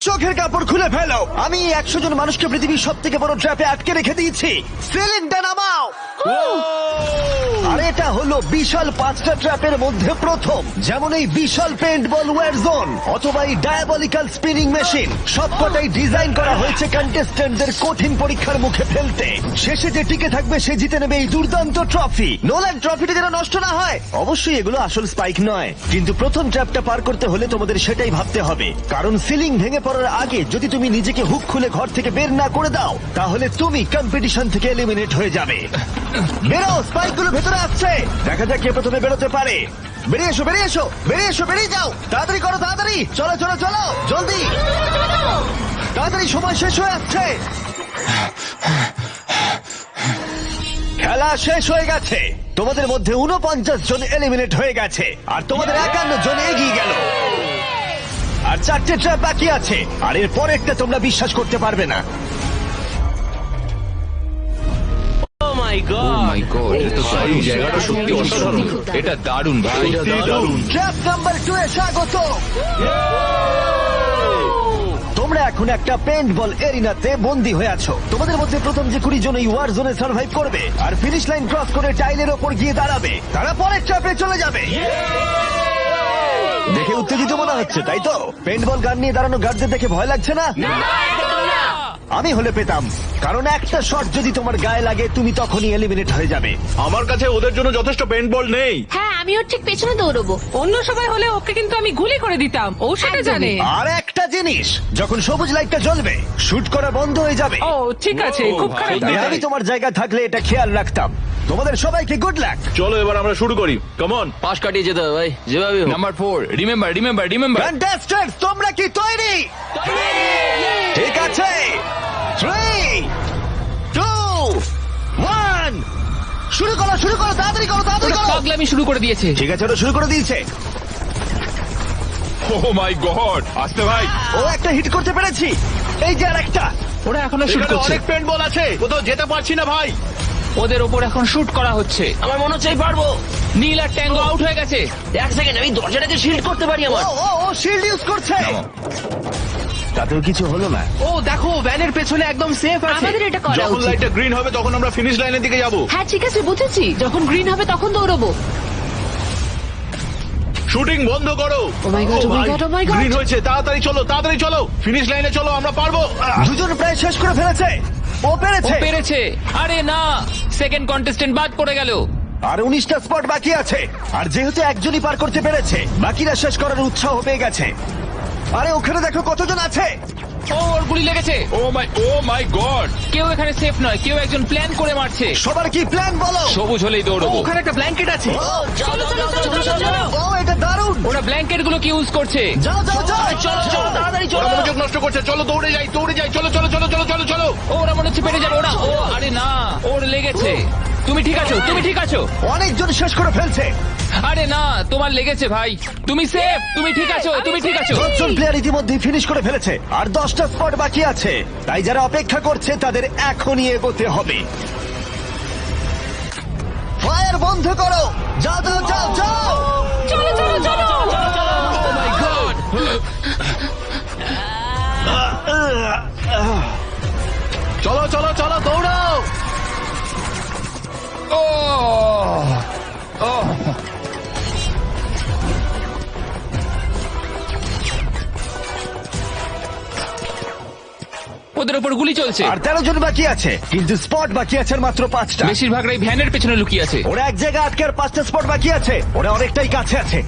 চোখের কাপড় খুলে ফেলো। আমি 100 জন মানুষকে পৃথিবীর সব থেকে বড় ট্র্যাপে আটকে রেখে দিয়েছি। সিলিন্ডার নামাও। আর এটা হলো বিশাল 5টা ট্র্যাপের মধ্যে প্রথম, যেমন এই বিশাল পেন্ট বল ওয়ার জোন অথবা এই ডায়াবলিক্যাল স্পিনিং মেশিন। সবকটাই ডিজাইন করা হয়েছে কন্টেস্ট্যান্টদের কঠিন পরীক্ষার মুখে ফেলতে। শেষে যে টিকে থাকবে সে জিতে নেবে এই দুর্দান্ত ট্রফি। নোলান, ট্রফিটা যেন নষ্ট না হয়। অবশ্যই এগুলো আসল স্পাইক নয়, কিন্তু প্রথম ট্র্যাপটা পার করতে হলে তোমাদের সেটাই ভাবতে হবে, কারণ সিলিং ভেঙে পড়ার আগে যদি তুমি নিজেকে হুক খুলে ঘর থেকে বের না করে দাও তাহলে তুমি কম্পিটিশন থেকে এলিমিনেট হয়ে যাবে। বেরো, স্পাইকগুলো ভেতরে আসছে। দেখা যাক কে প্রথমে বেরোতে পারে। বেরিয়ে এসো, বেরিয়ে এসো, বেরিয়ে এসো, বেরিয়ে যাও। তাড়াতাড়ি করো, তাড়াতাড়ি। চলো চলো চলো, জলদি, তাড়াতাড়ি, সময় শেষ হয়ে আসছে। খেলা শেষ হয়ে গেছে। তোমাদের মধ্যে 49 জন এলিমিনেট হয়ে গেছে আর তোমাদের 51 জন এগিয়ে গেল। আর 4টে ট্র্যাপ বাকি আছে, আর এর পরেরটা তোমরা বিশ্বাস করতে পারবে না। Oh my God! এটা তো দারুণ, জায়গাটা সত্যি অসাধারণ। এটা দারুণ ভাই, এটা দারুণ। ট্র্যাপ নাম্বার 2 এ স্বাগত। তোমরা এখন একটা পেন্ট বল এরিনাতে বন্দী হয়ে আছো। তোমাদের মধ্যে প্রথম যে 20 জন এই ওয়ার জোনে সার্ভাইভ করবে আর ফিনিশ লাইন ক্রস করে টাইলের ওপর গিয়ে দাঁড়াবে, তারা পরের ট্র্যাপে চলে যাবে। দেখে উত্তেজিত মনে হচ্ছে, তাই তো? পেন্ট বল গান নিয়ে দাঁড়ানো গার্ডদের দেখে ভয় লাগছে না? আমি হলে পেতাম, কারণ একটা শট যদি তোমার গায়ে লাগে তুমি তখনই এলিমিনেট হয়ে যাবে। আমার কাছে ওদের জন্য যথেষ্ট পেন্ট বল নেই। হ্যাঁ, আমি ওর ঠিক পেছনে দৌড়বো। অন্য সবাই হলে ওকে কিন্তু আমি গুলি করে দিতাম, ও সেটা জানে। আর একটা জিনিস, যখন সবুজ লাইটটা জ্বলবে শুট করা বন্ধ হয়ে যাবে। ও ঠিক আছে, ও, খুব ভাই, খারাপ তাই নয়। আমি তোমার জায়গায় থাকলে এটা খেয়াল রাখতাম। তোমাদের সবাইকে গুড লাক। চলো এবার আমরা শুরু করি, কেমন? পাশ কাটিয়ে যেতে হবে ভাই, যেভাবে নাম্বার 4, রিমেম্বার। কন্টেস্ট্যান্টস, তোমরা কি তৈরি? ঠিক আছে, 3, 2, 1, শুরু করো, শুরু করো, তাড়াতাড়ি করো, তাড়াতাড়ি করো। পাগলামি শুরু করে দিয়েছে। ঠিক আছে, ওটা শুরু করে দিয়েছে। ও মাই গড, আসতে ভাই। ও একটা হিট করতে পেরেছি। এই যে আরেকটা। ওরা এখনো শুট এখানে করছে। অনেক পেন্ট বল আছে, কোথাও যেতে পারছি না ভাই। ওদের ওপর এখন শুট করা হচ্ছে। আমার মনে হচ্ছে পারবো। নীল আর ট্যাঙ্গো আউট হয়ে গেছে। এক সেকেন্ড, আমি দরজাটাকে শিল্ড করতে পারি আমার। ও শিল্ড ইউজ করছে। তাতেও কিছু হলো না। ও দেখো, ভ্যানের পেছনে একদম সেফ আছে। আমাদের এটা করা যখন উচিত। লাইটটা গ্রিন হবে তখন আমরা ফিনিশ লাইনের দিকে যাব। হ্যাঁ ঠিক আছে, বুঝেছি। যখন গ্রিন হবে তখন দৌড়বো। শুটিং বন্ধ করো। Oh my God, oh my God, oh my God! Green হয়েছে, তাড়াতাড়ি চলো, তাড়াতাড়ি চলো, ফিনিশ লাইনে চলো, আমরা পারবো। দুজন প্রায় শেষ করে ফেলেছে। ও ও পেরেছে। পেরেছে। আরে না, সেকেন্ড কন্টেস্টেন্ট বাদ পড়ে গেল। আর 19টা স্পট বাকি আছে। আর যেহেতু একজনই পার করতে পেরেছে, বাকিরা শেষ করার উৎসাহ পেয়ে গেছে। আরে ওখানে দেখো কতজন আছে। ও, ওর গুলি লেগেছে। ও মাই গড, কেউ এখানে সেফ নয়, কেউ একজন প্ল্যান করে মারছে। সবার কি প্ল্যান বলো? সবুজ হলেই দৌড়বো। ওখানে একটা ব্ল্যাঙ্কেট আছে। চলো চলো চলো চলো চলো। ও এটা দারুণ। ওরা ব্ল্যাঙ্কেট গুলো কি ইউজ করছে? যাও যাও যাও। চলো চলো, তাড়াতাড়ি ওরা চলো। মনোযোগ নষ্ট করছে, চলো দৌড়ে যাই, চলো চলো চলো চলো চলো চলো। ও, ওরা মনে হচ্ছে পেরে যাবে। ওরা, ও আরে না, ওর লেগেছে। তুমি ঠিক আছো, তুমি ঠিক আছো। অনেকজন শেষ করে ফেলছে। আরে না, তোমার লেগেছে ভাই। তুমি সেফ, তুমি ঠিক আছো, তুমি ঠিক আছো। 10 জন প্লেয়ার ইতিমধ্যে ফিনিশ করে ফেলেছে আর 10টা স্পট বাকি আছে। তাই যারা অপেক্ষা করছে তাদের এখনই এগোতে হবে। ফায়ার বন্ধ করো। যাও যাও যাও যাও। চলো চলো চলো। ও মাই গড। চলো চলো চলো, দৌড়াও। ও ও, ওদের ওপর গুলি চলছে। আর 13 জন বাকি আছে, কিন্তু স্পট বাকি আছে আর মাত্র 5টা। বেশিরভাগরাই ভ্যানের পেছনে লুকিয়ে আছে। ওরা এক জায়গায় আটকে আর 5টা স্পট বাকি আছে। ওরা অনেকটাই কাছে আছে।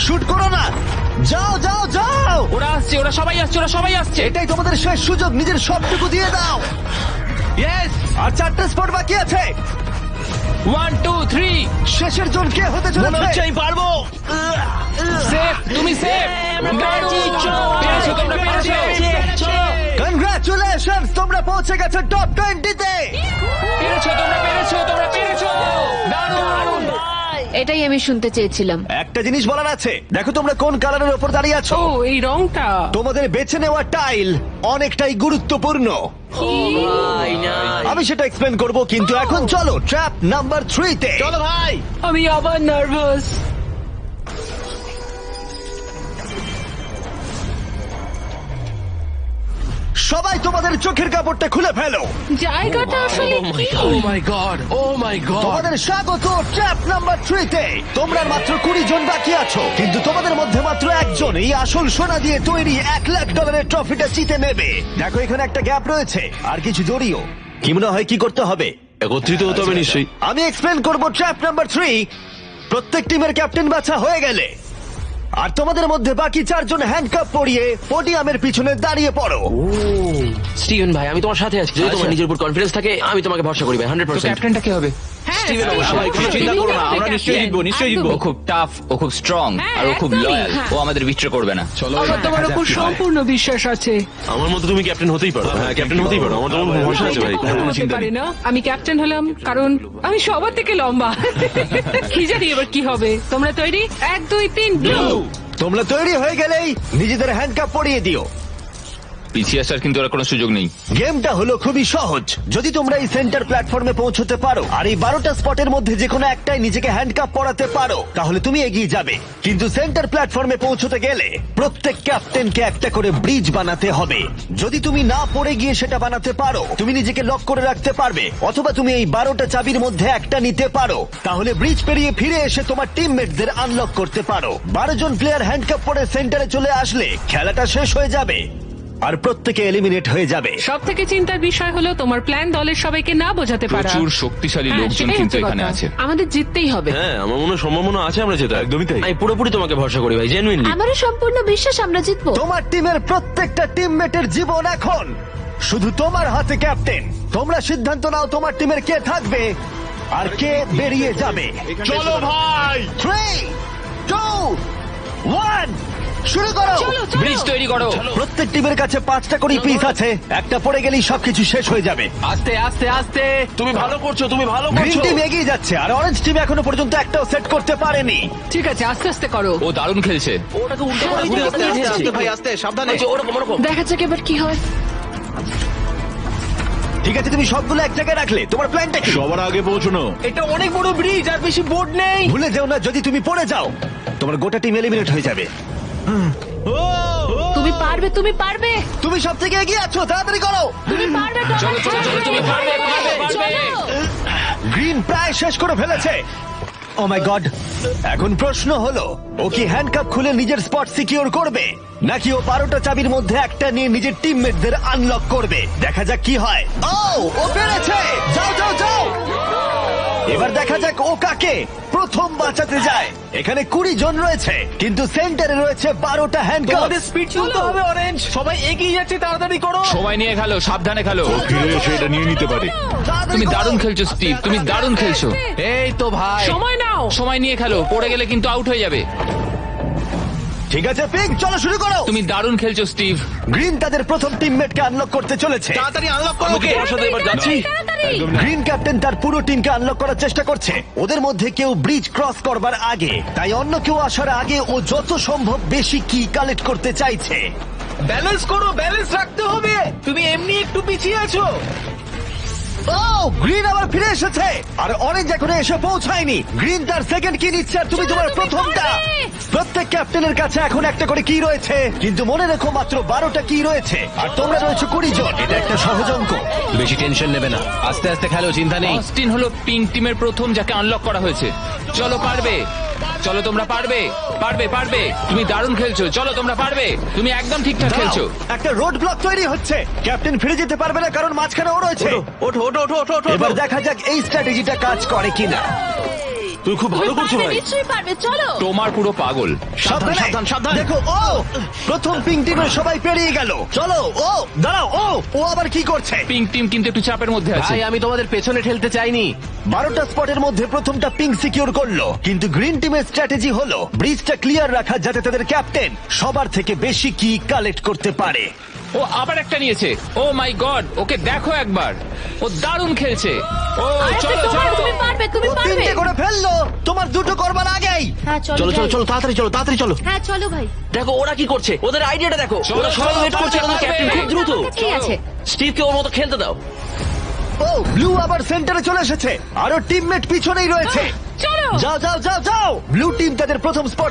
শুট করো না। যাও যাও যাও। ওরা আসছে, ওরা সবাই আসছে, ওরা সবাই আসছে। এটাই তোমাদের শেষ সুযোগ, নিজের সবটুকু দিয়ে দাও। ইয়েস। আর 4টা স্পট বাকি আছে। 1 2 3, শেষের জন কে হতে মনে হচ্ছে চলেছে? আমি পারবো। সেফ, তুমি সেফ। পেরেছো, তোমরা পেরেছো। কনগ্রাচুলেশনস, তোমরা পৌঁছে গেছো টপ 20-তে। পেরেছো, তোমরা পেরেছো, তোমরা পেরেছো। দারুণ। এটাই আমি শুনতে চেয়েছিলাম। একটা জিনিস বলার আছে, দেখো তোমরা কোন কালারের উপর দাঁড়িয়ে আছো। ও, এই রংটা। তোমাদের বেছে নেওয়া টাইল অনেকটাই গুরুত্বপূর্ণ। আমি সেটা এক্সপ্লেন করব, কিন্তু এখন চলো ট্র্যাপ নাম্বার 3-তে। চলো ভাই। আমি আবার নার্ভাস। তোমাদের চোখের কাপড়টা খুলে ফেলো। জায়গাটা আসলে কি? ও মাই গড, ও মাই গড। তোমাদের স্বাগত ট্র্যাপ নাম্বার 3 তে। তোমরা আর মাত্র 20 জন বাকি আছো, কিন্তু তোমাদের মধ্যে মাত্র একজন এই আসল সোনা দিয়ে তৈরি $1,00,000 ট্রফিটা জিতে নেবে। দেখো এখানে একটা গ্যাপ রয়েছে আর কিছু জড়িও। কি মনে হয় কি করতে হবে? একত্রিত হতে হবে নিশ্চয়ই। আমি এক্সপ্লেন করব ট্র্যাপ নাম্বার 3। প্রত্যেক টিমের ক্যাপ্টেন বাছা হয়ে গেলে আর তোমাদের মধ্যে বাকি 4 জন হ্যান্ডকাপ পরিয়ে পোডিয়ামের পিছনে দাঁড়িয়ে পড়ো। স্টিভেন ভাই, আমি তোমার সাথে আছি। যদি তোমার নিজের উপর কনফিডেন্স থাকে, আমি তোমাকে ভরসা করি ভাই, 100%। ক্যাপ্টেনটা কে হবে? স্টিভেন অবশ্যই। কোনো চিন্তা করো না, আমরা নিশ্চয়ই জিতবো, নিশ্চয়ই জিতবো। ও খুব টাফ, ও খুব স্ট্রং, হ্যাঁ, আর ও খুব একদমই, লয়াল। হ্যাঁ। ও আমাদের বিট্রে করবে না। চলো আমার তোমার উপর সম্পূর্ণ বিশ্বাস আছে। আমার মতো তুমি ক্যাপ্টেন হতেই পারো। হ্যাঁ, ক্যাপ্টেন হতেই পারো। আমার তোমার ভরসা আছে ভাই। এটা হতে পারে না। আমি ক্যাপ্টেন হলাম কারণ আমি সবার থেকে লম্বা। কি জানি এবার কি হবে। তোমরা তৈরি? 1 2 3 ব্লু। তোমরা তৈরি হয়ে গেলেই নিজেদের হ্যান্ডকাপ পরিয়ে দিও। পিছিয়ে আসার কিন্তু আর কোনো সুযোগ নেই। গেমটা হলো খুবই সহজ। যদি তোমরা এই সেন্টার প্ল্যাটফর্মে পৌঁছতে পারো আর এই 12টা স্পটের মধ্যে যে কোনো একটাই নিজেকে হ্যান্ডকাপ পরাতে পারো, তাহলে তুমি এগিয়ে যাবে। কিন্তু সেন্টার প্ল্যাটফর্মে পৌঁছতে গেলে প্রত্যেক ক্যাপ্টেনকে একটা করে ব্রিজ বানাতে হবে। যদি তুমি না পড়ে গিয়ে সেটা বানাতে পারো, তুমি নিজেকে লক করে রাখতে পারবে, অথবা তুমি এই 12টা চাবির মধ্যে একটা নিতে পারো। তাহলে ব্রিজ পেরিয়ে ফিরে এসে তোমার টিমমেটদের আনলক করতে পারো। 12 জন প্লেয়ার হ্যান্ডকাপ পরে সেন্টারে চলে আসলে খেলাটা শেষ হয়ে যাবে আর প্রত্যেকে এলিমিনেট হয়ে যাবে। সব থেকে চিন্তার বিষয় হলো তোমার প্ল্যান দলের সবাইকে না বোঝাতে পারা। প্রচুর শক্তিশালী হ্যাঁ, লোকজন সেটাই কিন্তু হচ্ছে এখানে কথা। আছে। আমাদের জিততেই হবে। হ্যাঁ, আমার মনে হয় সম্ভাবনা আছে আমরা জেতা। একদমই তাই। আমি পুরোপুরি তোমাকে ভরসা করি ভাই, জেনুইনলি। আমারও সম্পূর্ণ বিশ্বাস আমরা জিতবো। তোমার টিমের প্রত্যেকটা টিমমেটের জীবন এখন শুধু তোমার হাতে ক্যাপ্টেন। তোমরা সিদ্ধান্ত নাও তোমার টিমের কে থাকবে আর কে বেরিয়ে যাবে। চলো ভাই। 3 2 1 শুরু করো। ব্রিজ তৈরি করো। প্রত্যেক টিমের কাছে 5টা করে পিস আছে। একটা পড়ে গেলেই সবকিছু শেষ হয়ে যাবে। আস্তে আস্তে আস্তে। তুমি ভালো করছো, তুমি ভালো গ্রিন করছো। টিম এগিয়ে যাচ্ছে আর অরেঞ্জ টিম এখনো পর্যন্ত একটাও সেট করতে পারেনি। ঠিক আছে, আস্তে আস্তে করো। ও দারুণ খেলছে। ওটাকে উল্টো করে ঘুরে আস্তে আস্তে আস্তে ভাই, আস্তে সাবধানে। ওরকম ওরকম। দেখা যাক এবার কি হয়। ঠিক আছে, তুমি সবগুলো এক জায়গায় রাখলে। তোমার প্ল্যানটা কি? সবার আগে পৌঁছানো। এটা অনেক বড় ব্রিজ আর বেশি বোর্ড নেই। ভুলে যেও না, যদি তুমি পড়ে যাও তোমার গোটা টিম এলিমিনেট হয়ে যাবে। তুমি পারবে, তুমি পারবে, তুমি সব থেকে এগিয়ে আছো, তাড়াতাড়ি করো। তুমি পারবে। চলো, চলো, চলো, তুমি পারবে, পারবে, পারবে। গ্রিন প্রায় শেষ করে ফেলেছে। ও মাই গড! এখন প্রশ্ন হলো, ও কি হ্যান্ডকাপ খুলে নিজের স্পট সিকিউর করবে, নাকি ও 12টা চাবির মধ্যে একটা নিয়ে নিজের টিমমেটদের আনলক করবে? দেখা যাক কি হয়। ও পেরেছে! যাও যাও যাও! এবার দেখা যাক ও কাকে প্রথম বাঁচাতে যায়। এখানে 20 জন রয়েছে, কিন্তু সেন্টারে রয়েছে 12টা হ্যান্ডকাপ। স্পিড তুলতে হবে অরেঞ্জ। সবাই এগিয়ে যাচ্ছে, তাড়াতাড়ি করো। সময় নিয়ে খেলো, সাবধানে খেলো। ফিরে এসে এটা নিয়ে নিতে পারে। তুমি দারুণ খেলছো স্টিভ, তুমি দারুণ খেলছো। এই তো ভাই, সময় নাও। সময় নিয়ে খেলো, পড়ে গেলে কিন্তু আউট হয়ে যাবে। ঠিক আছে পিঙ্ক, চলো শুরু করো। তুমি দারুণ খেলছো স্টিভ। গ্রিন তাদের প্রথম টিমমেটকে আনলক করতে চলেছে। তাড়াতাড়ি আনলক করো। ওকে তোমার সাথে এবার যাচ্ছি। গ্রিন ক্যাপ্টেন তার পুরো টিমকে আনলক করার চেষ্টা করছে। ওদের মধ্যে কেউ ব্রিজ ক্রস করবার আগে, তাই অন্য কেউ আসার আগে ও যত সম্ভব বেশি কি কালেক্ট করতে চাইছে। ব্যালেন্স করো, ব্যালেন্স রাখতে হবে। তুমি এমনি একটু পিছিয়ে আছো। ও গ্রিন আবার ফিরে এসেছে, আর অরেঞ্জ এখনো এসে পৌঁছায়নি। গ্রিন তার সেকেন্ড কি নিচ্ছে আর তুমি তোমার প্রথমটা। প্রত্যেক ক্যাপ্টেনের কাছে এখন একটা করে কি রয়েছে, কিন্তু মনে রেখো মাত্র 12টা কি রয়েছে আর তোমরা রয়েছে 20 জন। এটা একটা সহজ অঙ্ক। বেশি টেনশন নেবে না, আস্তে আস্তে খেলো, চিন্তা নেই। অস্টিন হলো পিঙ্ক টিমের প্রথম যাকে আনলক করা হয়েছে। চলো পারবে, চলো তোমরা পারবে, পারবে, পারবে। তুমি দারুণ খেলছো, চলো তোমরা পারবে। তুমি একদম ঠিকঠাক খেলছো। দাঁড়াও, একটা রোড ব্লক তৈরি হচ্ছে। ক্যাপ্টেন ফিরে যেতে পারবে না কারণ মাঝখানে ও রয়েছে। ওঠো ওঠো ওঠো ওঠো ওঠো। এবার দেখা যাক এই স্ট্র্যাটেজিটা কাজ করে কিনা। তুই খুব ভালো করছো ভাই। নিশ্চয়ই পারবে, চলো। তোমার পুরো পাগল। সাবধানে, সাবধান, সাবধান। দেখো ও প্রথম পিঙ্ক টিমের সবাই পেরিয়ে গেল। চলো, ও দাঁড়াও, ও আবার কি করছে? পিঙ্ক টিম কিন্তু একটু চাপের মধ্যে আছে। ভাই আমি তোমাদের পেছনে ঠেলতে চাইনি। 12টা স্পটের মধ্যে প্রথমটা পিঙ্ক সিকিউর করলো, কিন্তু গ্রিন টিমের স্ট্র্যাটেজি হলো ব্রিজটা ক্লিয়ার রাখা, যাতে তাদের ক্যাপ্টেন সবার থেকে বেশি কি কালেক্ট করতে পারে। ও আবার একটা নিয়েছে। ও মাই গড, ওকে দেখো একবার, ও দারুণ খেলছে। ও চলো চলো। তুমি পারবে, তুমি ও পারবে। 3টে করে ফেললো, তোমার 2টো করবার আগেই। হ্যাঁ, চলো চলো যাই। চলো, তাড়াতাড়ি চলো, তাড়াতাড়ি চলো। হ্যাঁ, চলো ভাই। দেখো ওরা কি করছে, ওদের আইডিয়াটা দেখো। চলো, ওরা সবাই চলো, ওয়েট করছে, পারবে, ওদের ক্যাপ্টেন পারবে। খুব দ্রুত। ঠিক আছে। স্টিভকে ওর মতো খেলতে দাও। ও ব্লু আবার সেন্টারে চলে এসেছে, আরো টিমমেট পিছনেই রয়েছে। চলো। যাও যাও যাও যাও। ব্লু টিম তাদের প্রথম স্পট